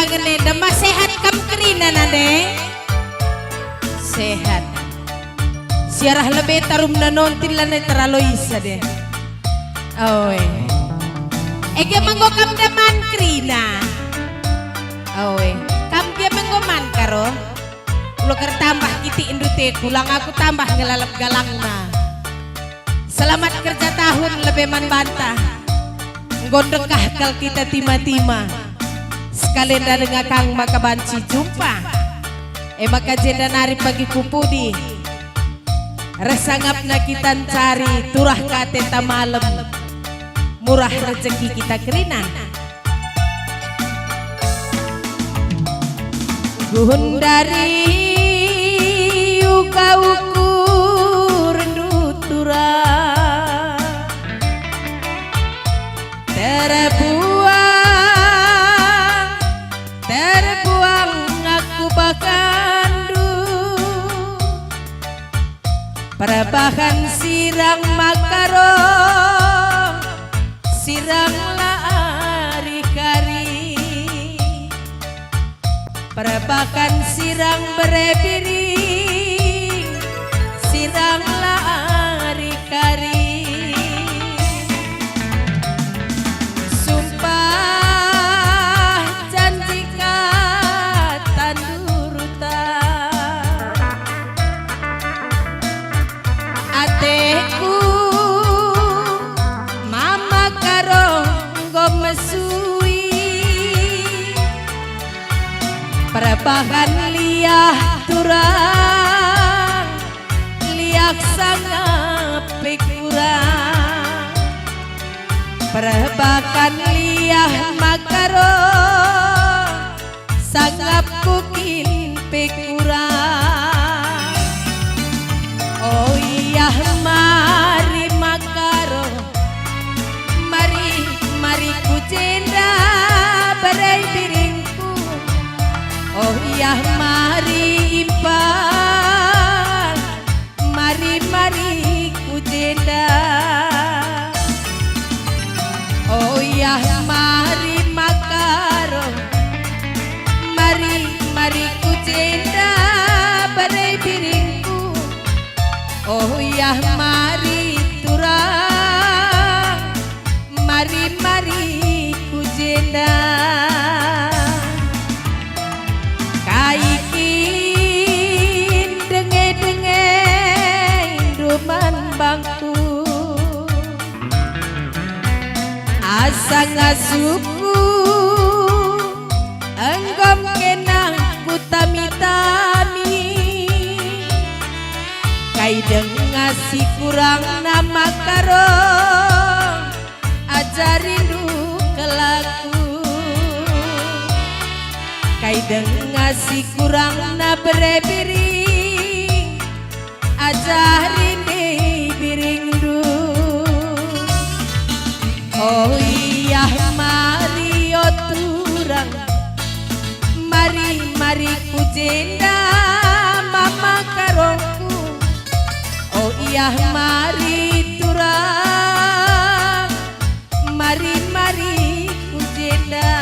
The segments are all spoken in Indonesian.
perkembangan Nenda mas sehat kam kerina nade sehat siarah lebih tarum nanontin lane terlalu isa deh oh ege manggo kam daman kerina oh kam dia menggoman karo lo tambah kiti indute kulang aku tambah ngelalap galangna selamat kerja tahun lebih man bantah gondekah kal kita tima-tima sekalian dengan kang maka banci jumpa maka jenda nari pagi kupudi resangap na kita cari turah kateta malam murah rezeki kita kerina Gundari uka ukur nutura terbuang aku bakandu perbahan sirang makaro sirang lari kari perbakan sirang berepiring sirang lari kari sumpah janji kata nuruta ateku mama karo gomesui perbahan liah turang liak sangap kurang perbakan liah makaro sangap kukin kurang oh iya mari makaro mari ku jenda berai piringku oh iya mari impan mari ku jenda oh iya mari makaro mari ku jenda berai piringku oh iya mari turang mari ku jenda kaikin denge induman bangku asa ngasuku enggom kenang kutami-tami kaideng ngasih kurang nama karo ajarin du kelaku kaideng ngasih kurang na berepiring ajarin deh piring du oh iya mari turang mari ku jenda mama karongku oh iya mari turang mari ku jenda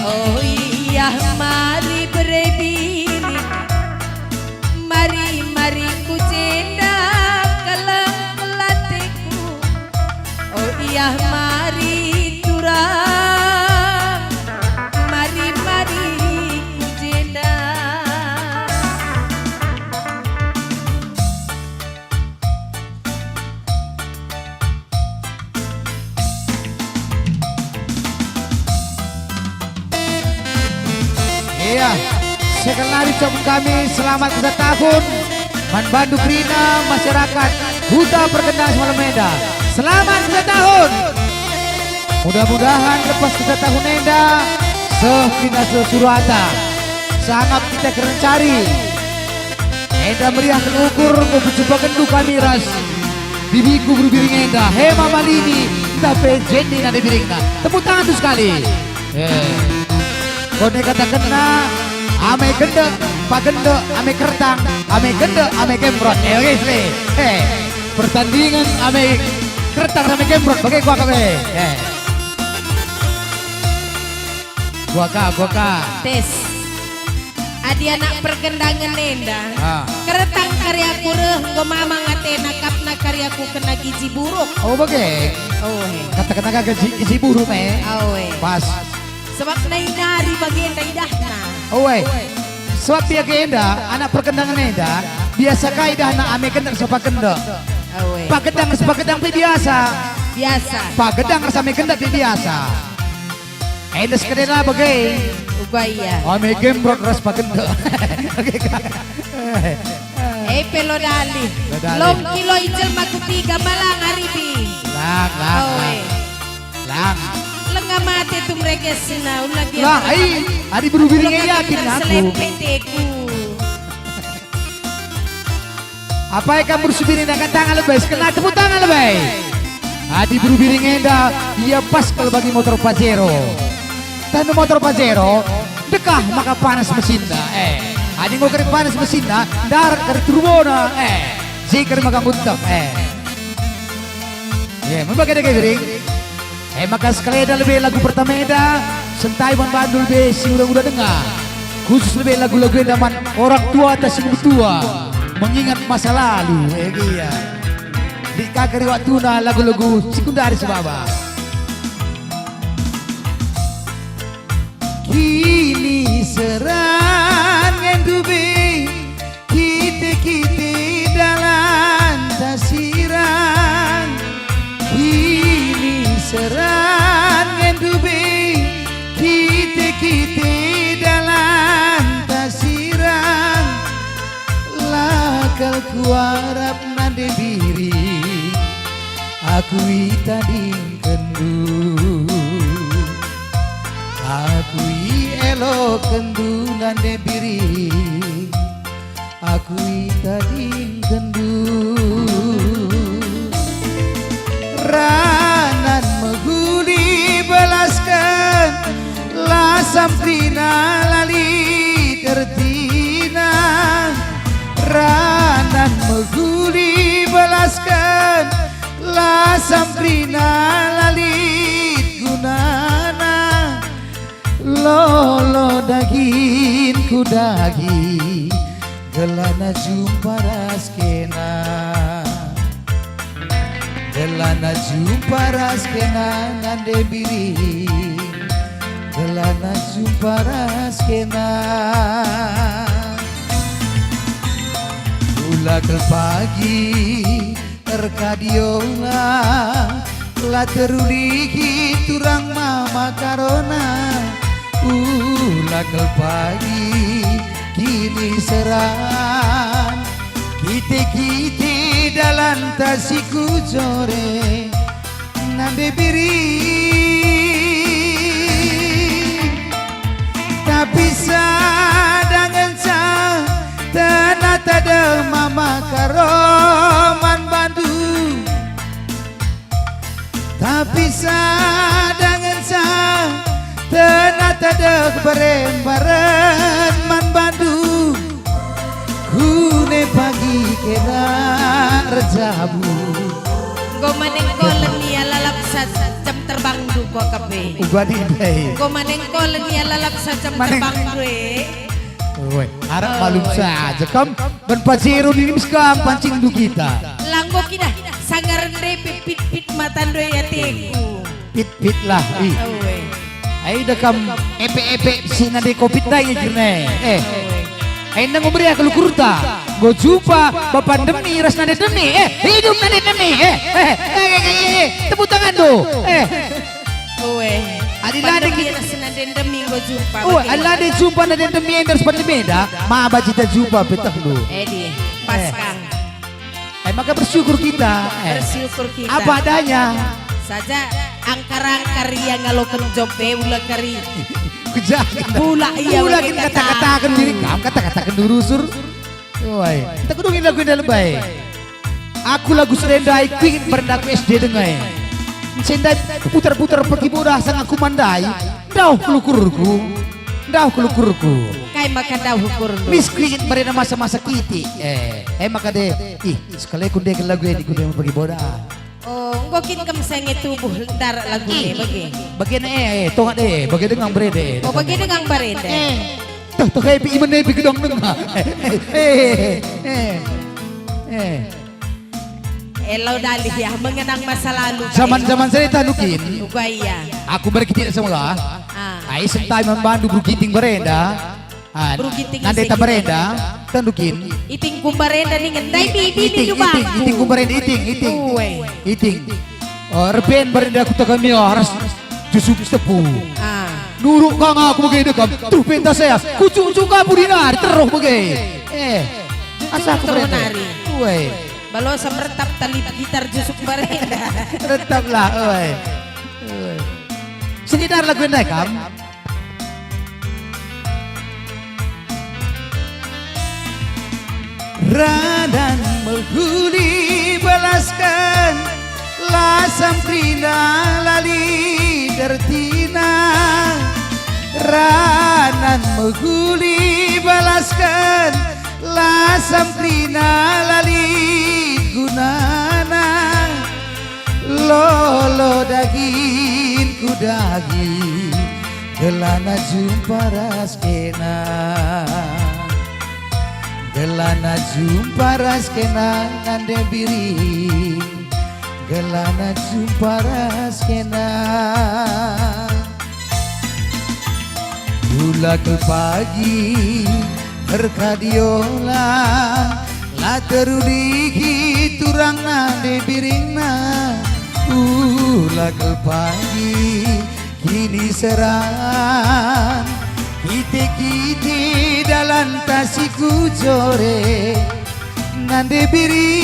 oh iya mari berebini mari ku jenda kelang kelatiku oh iya mari turang mari ku jenda iya sekali lagi ucapkan kami selamat kerja tahun Manbandu Krina masyarakat Huta Perkendang Semalam Nenda selamat kerja tahun mudah-mudahan lepas kerja tahun Nenda sehingga Surata sangat kita keren cari Nenda meriah terukur berjumpa kendu kami ras bibiku berbiring Nenda hema malini tapi jendi nade biringna tepuk tangan tuh sekali kone kata kena ame gendek pak gendek ame kertang ame gendek ame kemprot guys pertandingan ame kertang ame kemprot pakai gua kabe Gua ka. Tes. Adi anak pergendangan nenda. Keretang karyaku reh go mama ngatena kapna karyaku kena gizi buruk. Oh bage. Oh. Kata-kata gizi buruk Oh. Pas. Sebab nainari bagian idahna. Oh sebab dia kenda anak perkendangan enda biasa kaidah na ame kendang sopa kenda. Oh. Pagedang sepagedang biasa. Biasa. Pagedang sama kendang biasa. Enda sekedena bage. Ubaya. Ame gembrok ras pagenda. Pelodali. Lodali. Long kilo ijel makutiga malang aribi. Lang. Lang. Lenga mati tu mereka sena ulah dia. Lah, adi berubah yakin aku. Selempeteku. Apa yang kamu bersubirin dengan tangan lebay? Kena tepuk tangan lebay. Adi berubah ngenda, ia pas kalau bagi motor Pajero. Tanda motor Pajero, dekah maka panas mesinnya. Adi mau kering panas mesinnya, darat kering turbona. Jika maka muntah. Ya, membagai dek kering. Maka sekali ada lebih lagu pertama eda Sentai Bandul be si udah dengar. Khusus lebih lagu-lagu edaman orang tua atas yang tua mengingat masa lalu. Iya. Di kagari waktu na lagu-lagu sekundaris baba. Kini serang endube kita dalam tasiran. Kini serang endube kita dalam tasiran. Lakal kuarap nade diri aku itading kendu. Aku elo kendu nade diri aku itading kendu. Ranan meguli belaskan lasam trina lali tertina. Ranan meguli belaskan lasam trina lali gunana. Lolo daging ku daging gelana jumpa raskena. Gelana jumpa raskena nande biri. Gelana jumpa raskena. Ulakal pagi terkadiola la teruligi turang mama karona. Ulakal pagi kini serang kita dalam tasiku jore nande biri. Tapi sadangan sa tenata de mama karoman bandu. Tapi sadangan sa tenata de bareng man bandu. Kune pagi kena rejabu. Go maneng kolen ya lalap sa jam terbang du ko kape. Ubadi deh. Go maneng kolen ya lalap sa jam terbang du Woi, harap malum saja kam ban Pajero ini sekarang pancing du kita. Langgo kita sangaran repe pit matan do ya teku. Pit lah. Ai dah kam epe sina de covid dai jirne. Ai nang memberi aku kurta. Go jumpa bapak demi ras nade demi. Hidup nade demi. Tepuk tangan tuh. Adilade kita senade demi go jumpa. Alade jumpa nade demi enders pandemeda. Ma bajita jumpa petak lu. Di pas Kang. Maka bersyukur kita. Bersyukur kita. Apa adanya. Saja angkar-angkar yang ngalokan jobe ulah kari. Kejahatan. Bula iya Bula kita kata-katakan diri kamu kata-katakan durusur. Woi, kita kudungin lagu yang lebay. Aku lagu serendai pingin berendaku SD dengai. Sendai putar-putar pergi mudah sang aku mandai. Dah kelukurku. Kai makan dah ukur. Miskin berena masa-masa kiti. Maka deh. Sekali aku deh lagu yang ikut yang pergi boda. Oh, ngokin kam sange tubuh dar lagu ni bagi. Bagian tongak deh, bagian dengan berede. Oh, bagi dengan barenda. Tuh kayak iman nih gedong dong. Elaw dali ya mengenang masa lalu. Zaman-zaman saya tanukin. Ugaya. Aku berkitin semula. Ai sentai membantu brugiting berenda. Brugiting Nanti tak berenda, tanukin. Iting kumbarenda nih ngendai bibi ni juga. Iting kumbaren iting. Iting. Oh, reben berenda aku tak kami harus jusuk sepu. Nuruk kang aku bagai dekam. Tuh pentas saya. Kucuk suka budinari terus bagai. Asa aku berenda. Woi. Balo sa meretap tali gitar jusuk barenda. Tetap lah, woi. Sekitar lagu ini kam. Radan menghuli balaskan lasam krina lali tertina. Radan menghuli balaskan lasam krina lali gunana. Lolo daging ku daging gelana jumpa raskena. Gelana jumpa raskena nande biri. Gelana jumpa raskena. Gula ke pagi berkadiola la terudiki turang nande biringna. Gula ke pagi kini serang. Kite dalam tasiku jore nande biri.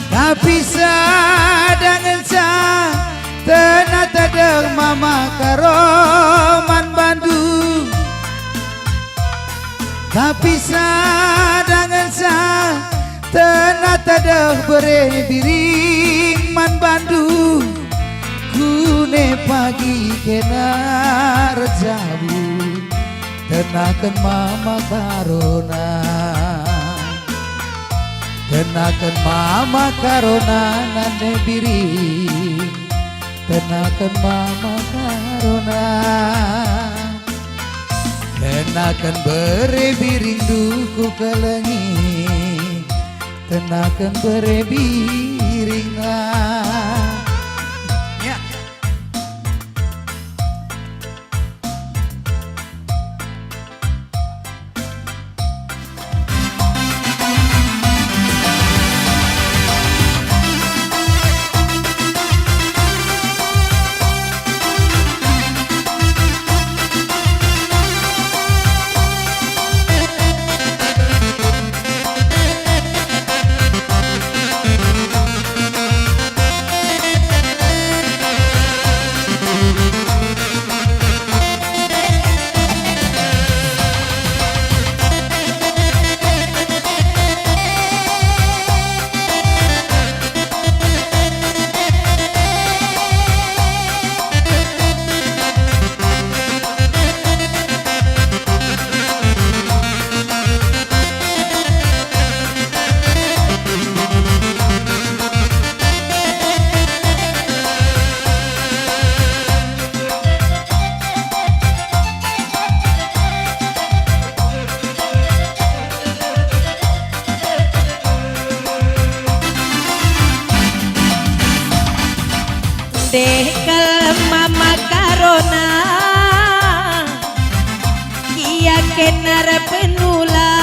Tapi sadangan sa tenata deng mama karoman Bandung. Tapi sadangan sa tenata deng bere biring man Bandung. Kune pagi kena rejabu tenakan mama karona. Tenakan mama karona nande biri. Tenakan mama karona. Tenakan bere biring duku kelengi. Tenakan bere biring Dekal mama karona kia kenar penula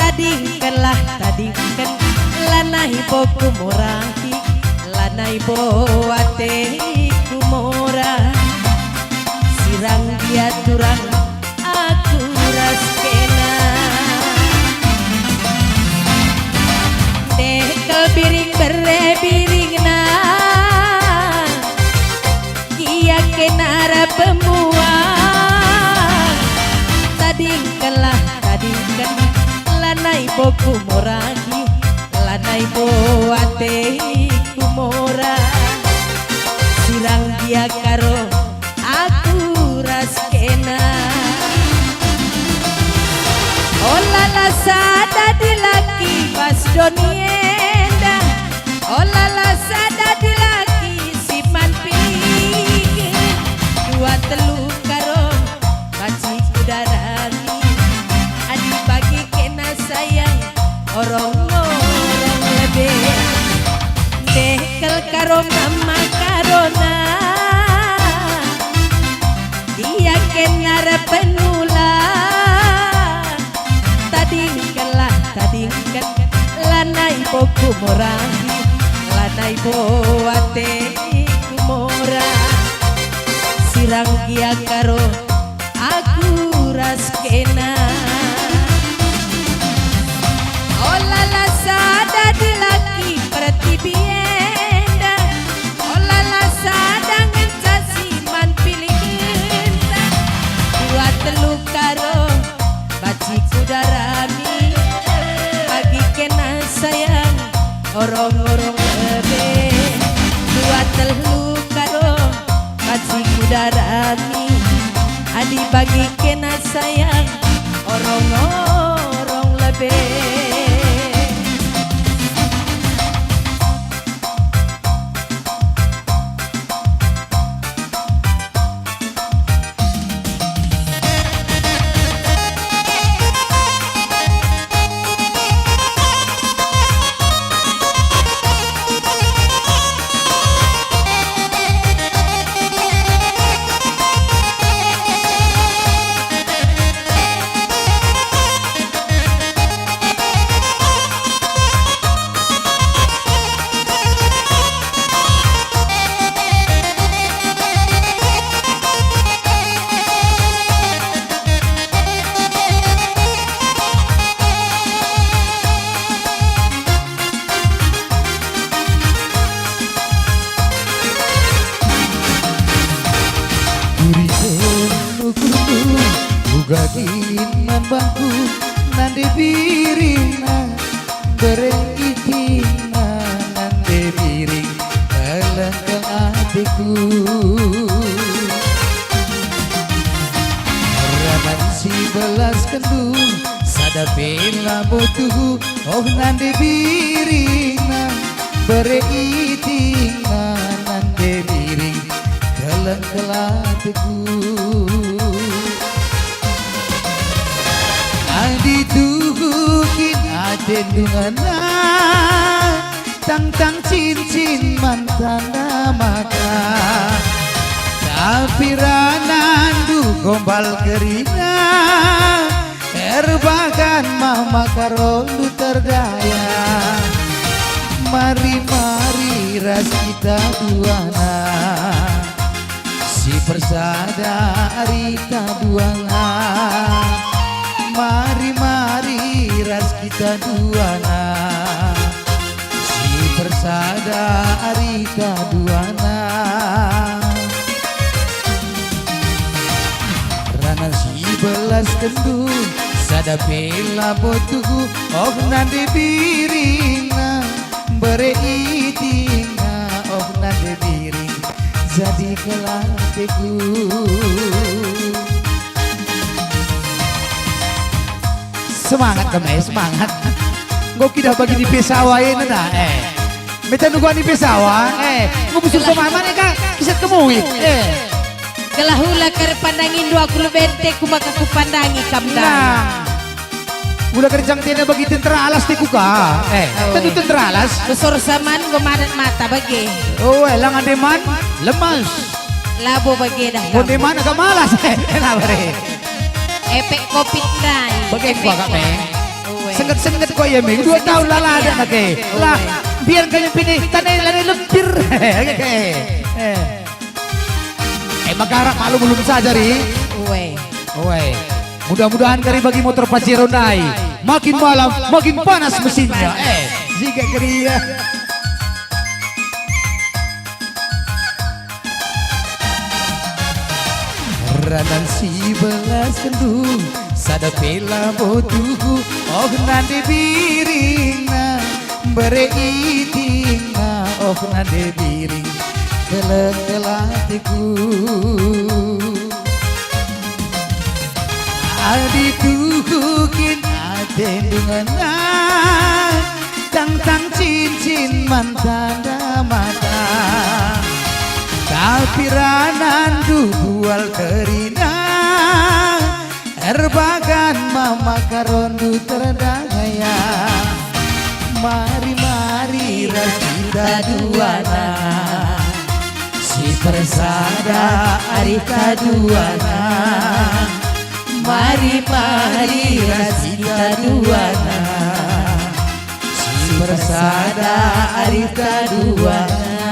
tadingkan lanai boku morahi lanai boate kumora sirang dia turang aku raskena dekal biring berebiring na kenara pemuang tadingkan lanai boku morahi lanai boate kumora sirang dia karo aku raskena olala sada dilak donienda olala sada dilaki siman pilih dua telu karo baci kudarani adi bagi kena sayang orang-orang lebih dekel karo mama karona dia kenar penulan tadingkan lanai boku morangi lanai boate kumora sirang gia karo aku raskena olala sada dilaki pertibienda olala sada ngecasi man pilihenda dua telu karo baci kudarani bagi kena sayang orang-orang lebih dua telu karo baci kudarani adi bagi kena sayang orang-orang lebih. Gaginan bangku nande birina bereng itina nande biring kelengkeng adikku ranan si belas kendu sada bela botuhu oh nande birina bereng itina nande biring kelengkeng adikku dituhukin adendungana tang-tang cincin mantan maka tapi ranandu gombal gerina erbakan mama karondu terdaya mari-mari ras kita duana si persada arita duana mari-mari ras kita duana si persada arika duana rana si belas kendu sada bela botugu oh nande birina bere itinga oh nande biring jadi kelatiku semangat kami semangat ngok kita bagi di pesawain na meta nungguan di pesawa ngubusur sama mana kak kisah kemuwi Galahula kare pandangin dua kulu bente kumaka ku pandangi kamdang nah udah kerjang tina bagi tentara alas ti kuka tentu tentara alas besor saman gomadat mata bagi oh lang ademan lemas labo bagi dah ademan agak malas kenapa re efek covid nai bagai gua kak me senget-senget kok ya me 2 tahun lala ada nake lah biar kalian pilih tanah lari lempir Magara malu belum saja ri mudah-mudahan kari bagi motor Pajero nai makin malam makin panas mesinnya jika keria ranan si belas kendu sada pela botuhu oh nande birina bere itinga oh nande biring kelatiku adituhukin adendungana licin mantanda mata tapi ranan dual kerina erbagan mama karondu terdaya mari rasida duana si persada ari kaduana mari rasida duana si persada ari kaduana